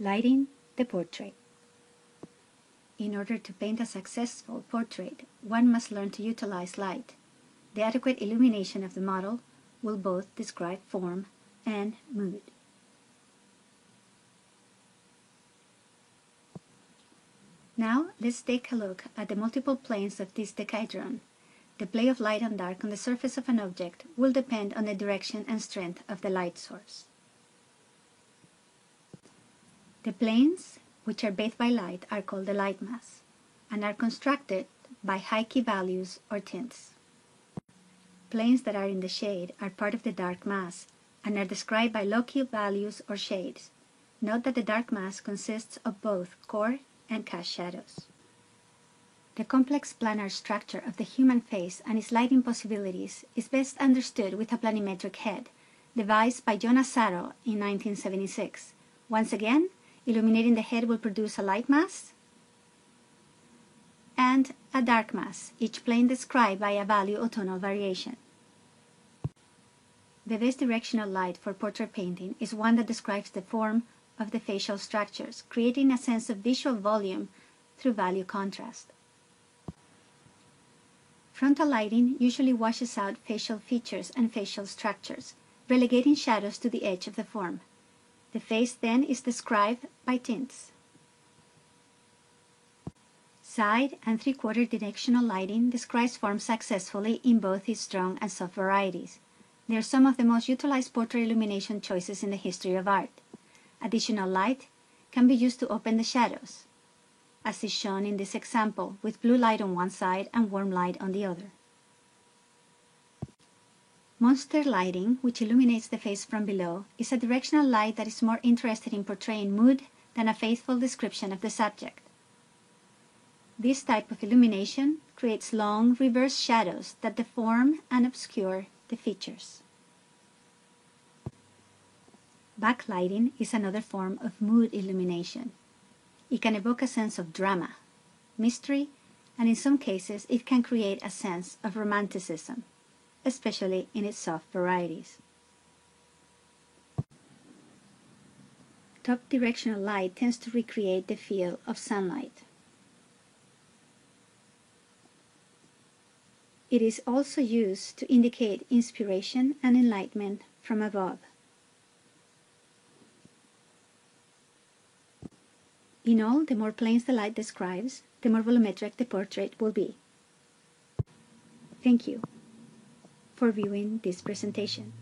Lighting the portrait. In order to paint a successful portrait, one must learn to utilize light. The adequate illumination of the model will both describe form and mood. Now let's take a look at the multiple planes of this decahedron. The play of light and dark on the surface of an object will depend on the direction and strength of the light source. The planes, which are bathed by light, are called the light mass, and are constructed by high key values or tints. Planes that are in the shade are part of the dark mass, and are described by low key values or shades. Note that the dark mass consists of both core and cast shadows. The complex planar structure of the human face and its lighting possibilities is best understood with a planimetric head, devised by John Asaro in 1976. Once again, illuminating the head will produce a light mass and a dark mass, each plane described by a value or tonal variation. The best directional light for portrait painting is one that describes the form of the facial structures, creating a sense of visual volume through value contrast. Frontal lighting usually washes out facial features and facial structures, relegating shadows to the edge of the form. The face then is described by tints. Side and three-quarter directional lighting describes form successfully in both its strong and soft varieties. They are some of the most utilized portrait illumination choices in the history of art. Additional light can be used to open the shadows, as is shown in this example, with blue light on one side and warm light on the other. Monster lighting, which illuminates the face from below, is a directional light that is more interested in portraying mood than a faithful description of the subject. This type of illumination creates long, reverse shadows that deform and obscure the features. Backlighting is another form of mood illumination. It can evoke a sense of drama, mystery, and in some cases it can create a sense of romanticism, especially in its soft varieties. Top directional light tends to recreate the feel of sunlight. It is also used to indicate inspiration and enlightenment from above. In all, the more planes the light describes, the more volumetric the portrait will be. Thank you for viewing this presentation.